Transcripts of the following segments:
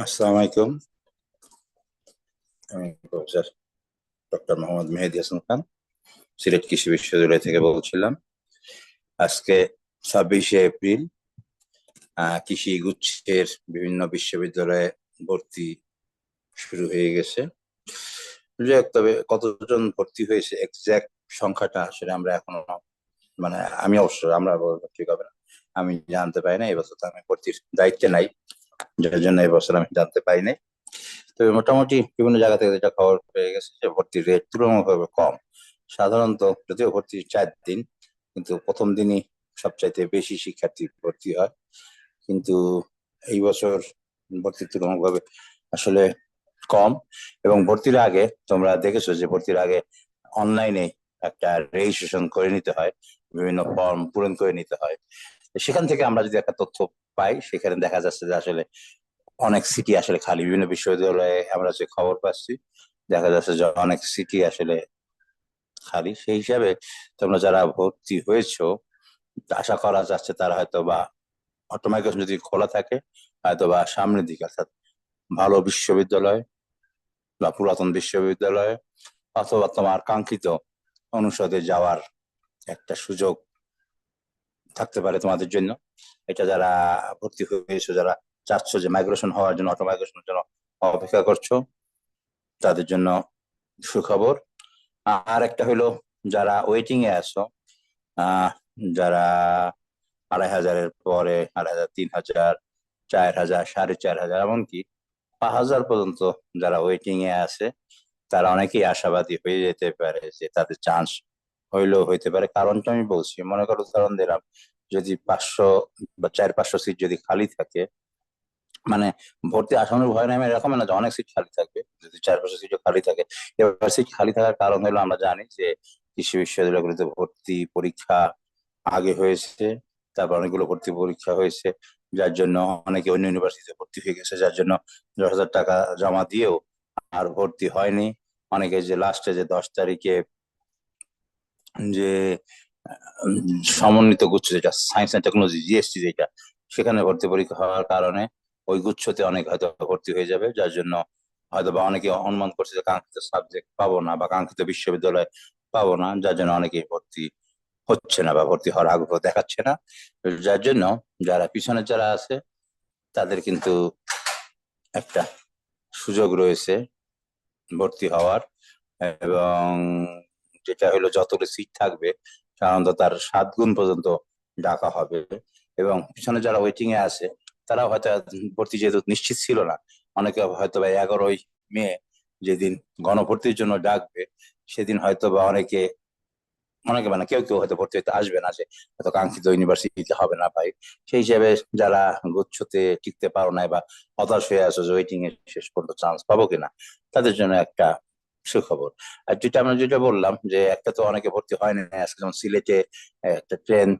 আসসালামু আলাইকুম। আমি প্রফেসর ডক্টর মোহাম্মদ মেহেদী হাসান খান, সিলেট কৃষি বিশ্ববিদ্যালয় থেকে বলছিলাম। আজকে 26শে এপ্রিল। কৃষি গুচ্ছের বিভিন্ন বিশ্ববিদ্যালয়ে ভর্তি শুরু হয়ে গেছে। যাই হোক, তবে কতজন ভর্তি হয়েছে এক্সাক্ট সংখ্যাটা আসলে আমরা এখনো, মানে আমি অবশ্য আমরা বলা ঠিক হবে না, আমি জানতে পারি না। এবছর তো আমি ভর্তির দায়িত্বে নাই, যার জন্য এবছর আমি জানতে পারি নাই। তবে মোটামুটি বিভিন্ন জায়গা থেকে যেটা খবর পেয়ে গেছে যে ভর্তির রেট তুলনামূলকভাবে কম। সাধারণত যদিও ভর্তি 4 দিন, কিন্তু প্রথম দিনই সবচাইতে বেশি শিক্ষার্থী ভর্তি হয়। কিন্তু এই বছর ভর্তির তুলনামূলকভাবে আসলে কম। এবং ভর্তির আগে তোমরা দেখেছো যে ভর্তির আগে অনলাইনে একটা রেজিস্ট্রেশন করে নিতে হয়, বিভিন্ন ফর্ম পূরণ করে নিতে হয়। সেখান থেকে আমরা যদি একটা তথ্য পাই, সেখানে দেখা যাচ্ছে যে আসলে অনেক সিটি আসলে খালি। বিভিন্ন বিশ্ববিদ্যালয়ে আমরা যে খবর পাচ্ছি, দেখা যাচ্ছে যে অনেক সিটি আসলে খালি। সেই হিসাবে তোমরা যারা ভর্তি হয়েছো, আশা করা যাচ্ছে তারা হয়তো বা অটোমেটিক যদি খোলা থাকে, হয়তো বা সামনের দিকে, অর্থাৎ ভালো বিশ্ববিদ্যালয় বা পুরাতন বিশ্ববিদ্যালয়ে অথবা তোমার কাঙ্ক্ষিত অনুষদে যাওয়ার একটা সুযোগ থাকতে পারে তোমাদের জন্য। এটা যারা ভর্তি হয়েছো, যারা চাচ্ছ যে মাইগ্রেশন হওয়ার জন্য, অটো মাইগ্রেশনের জন্য অপেক্ষা করছো, তাদের জন্য সুখবর। আর একটা হলো, যারা ওয়েটিং এ আছো, আহ যারা 2,500-এর পরে, 2,500, 3,000, 4,000, 4,500, এমনকি 5,000 পর্যন্ত যারা ওয়েটিং এ আছে, তারা অনেকেই আশাবাদী হয়ে যেতে পারে যে তাদের চান্স হইলেও হইতে পারে। কারণটা আমি বলছি, মনে করো উদাহরণ দিলাম, যদি 500 বা 400-500 সিট যদি খালি থাকে, মানে ভর্তি আসানোর ভয় নাই এরকম না যে অনেক সিট খালি থাকবে। যদি 400-500 সিটও খালি থাকে, এবার সিট খালি থাকার কারণ হলো আমরা জানি যে কৃষি বিশ্ববিদ্যালয়গুলোতে ভর্তি পরীক্ষা আগে হয়েছে, তারপর অনেকগুলো ভর্তি পরীক্ষা হয়েছে, যার জন্য অনেকে অন্য ইউনিভার্সিটিতে ভর্তি হয়ে গেছে, যার জন্য 10,000 টাকা জমা দিয়েও আর ভর্তি হয়নি। অনেকে যে লাস্টে যে 10 তারিখে যে সমন্বিত গুচ্ছ, যেটা সায়েন্স অ্যান্ড টেকনোলজি, জিএসটি যেটা, সেখানে ভর্তি পরীক্ষা হওয়ার কারণে ওই গুচ্ছতে অনেক হয়তো ভর্তি হয়ে যাবে, যার জন্য হয়তো বা অনেকে অনুমান করছে যে কাঙ্ক্ষিত সাবজেক্ট পাবো না বা কাঙ্ক্ষিত বিশ্ববিদ্যালয় পাবো না, যার জন্য অনেকেই ভর্তি হচ্ছে না বা ভর্তি হওয়ার আগ্রহ দেখাচ্ছে না। যার জন্য যারা পিছনে যারা আছে, তাদের কিন্তু একটা সুযোগ রয়েছে ভর্তি হওয়ার। এবং যেটা হলো, যতগুলো সিট থাকবে সাধারণত তার 7 গুণ পর্যন্ত ডাকা হবে। এবং পিছনে যারা ওয়েটিং এ আছে, তারাও হয়তো ভর্তি যেহেতু নিশ্চিত ছিল না, অনেকে হয়তো বা 11ই মে যেদিন গণভর্তির জন্য ডাকবে, সেদিন হয়তো বা অনেকে অনেকে মানে কেউ কেউ হয়তো ভর্তি হতে আসবে না, যে হয়তো কাঙ্ক্ষিত ইউনিভার্সিটিতে হবে না পাই। সেই হিসেবে যারা গুচ্ছতে টিকতে পারো না বা হতাশ হয়ে আছো যে ওয়েটিং এ শেষ পর্যন্ত চান্স পাবো কিনা, তাদের জন্য একটা সুখবর। আর যেটা আমরা যেটা বললাম যে একটা তো অনেকে ভর্তি হয় না আজকে, যেমন সিলেটে একটা ট্রেন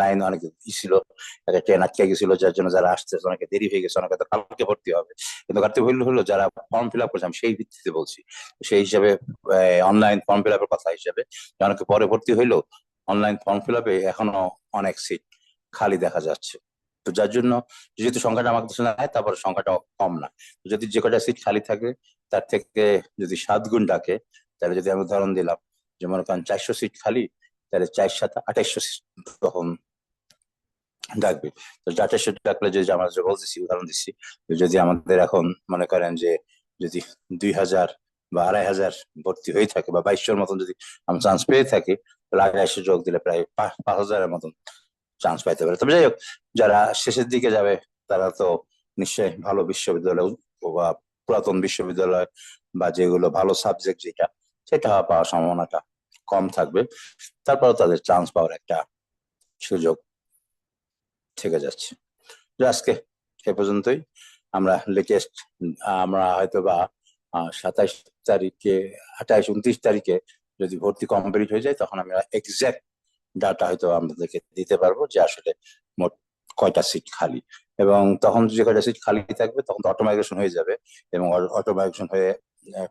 লাইন অনেক ছিল, একটা ট্রেন আটকে গেছিল, যার জন্য যারা আসছে অনেকে দেরি হয়ে গেছে, অনেকে তো কালকে ভর্তি হবে। কিন্তু কালকে হলো যারা ফর্ম ফিল আপ করেছে, আমি সেই ভিত্তিতে বলছি। সেই হিসাবে অনলাইন ফর্ম ফিল আপের কথা হিসাবে অনেকে পরে ভর্তি হইলো, অনলাইন ফর্ম ফিল আপে এখনো অনেক সিট খালি দেখা যাচ্ছে। তো যার জন্য যেহেতু সংখ্যাটা আমার কাছে নাই, তারপরে সংখ্যাটা কম না। তো যদি যে কটা সিট খালি থাকে, তার থেকে যদি 7 গুণ ডাকে, তাহলে যদি আমি উদাহরণ দিলাম যে মনে করেন 400 সিট খালি, তাহলে 4×7 = 2800 সিট তখন ডাকবে। তো 2800 ডাকলে, যদি আমরা যে বলতেছি উদাহরণ দিচ্ছি, যদি আমাদের এখন মনে করেন যে যদি 2,000 বা 2,500 ভর্তি হয়ে থাকে, বা 2,200-র মতন যদি আমরা চান্স পেয়ে থাকি, তাহলে 2,500 যোগ দিলে প্রায় 5,000-এর মতন চান্স পাইতে পারে। তবে যাই হোক, যারা শেষের দিকে যাবে, তারা তো নিশ্চয়ই ভালো বিশ্ববিদ্যালয় বা পুরাতন বিশ্ববিদ্যালয় বা যেগুলো ভালো সাবজেক্ট যেটা, সেটা পাওয়ার সম্ভাবনাটা কম থাকবে। তারপরে তাদের চান্স পাওয়ার একটা সুযোগ থেকে যাচ্ছে। তো আজকে এ পর্যন্তই। আমরা লেটেস্ট, আমরা হয়তো বা 27 তারিখে, 28, 29 তারিখে যদি ভর্তি কমপ্লিট হয়ে যায়, তখন আমরা এক্সাক্ট ডাটা হয়তো আমাদেরকে দিতে পারবো যে আসলে মোট কয়টা সিট খালি। এবং তখন যে কয়টা সিট খালি থাকবে, তখন তো অটোমাইগ্রেশন হয়ে যাবে। এবং অটোমাইগ্রেশন হয়ে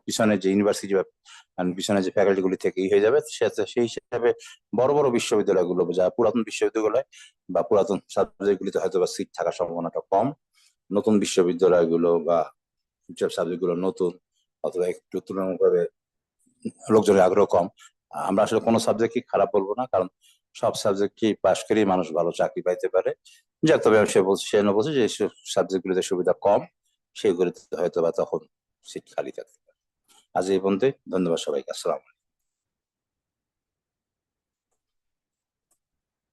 পিছনে যে ইউনিভার্সিটি বা পিছনে যে ফ্যাকাল্টি গুলি থেকে হয়ে যাবে, সেই হিসাবে বড় বড় বিশ্ববিদ্যালয়গুলো, যা পুরাতন বিশ্ববিদ্যালয় বা পুরাতন সাবজেক্ট গুলিতে হয়তো বা সিট থাকার সম্ভাবনাটা কম। নতুন বিশ্ববিদ্যালয়গুলো বা যেসব সাবজেক্ট গুলো নতুন অথবা একটু তুলনামূলকভাবে লোকজনের আগ্রহ কম, আমরা আসলে কোনো সাবজেক্টই খারাপ বলবো না, কারণ সব সাবজেক্টই পাশ করেই মানুষ ভালো চাকরি পাইতে পারে। যাক, তবে সে বলছে যে এইসব সাবজেক্ট গুলোতে সুবিধা কম, সেগুলোতে হয়তো বা তখন সিট খালি থাকতে পারে। আজ এই পর্যন্তই, ধন্যবাদ সবাইকে, আসসালাম।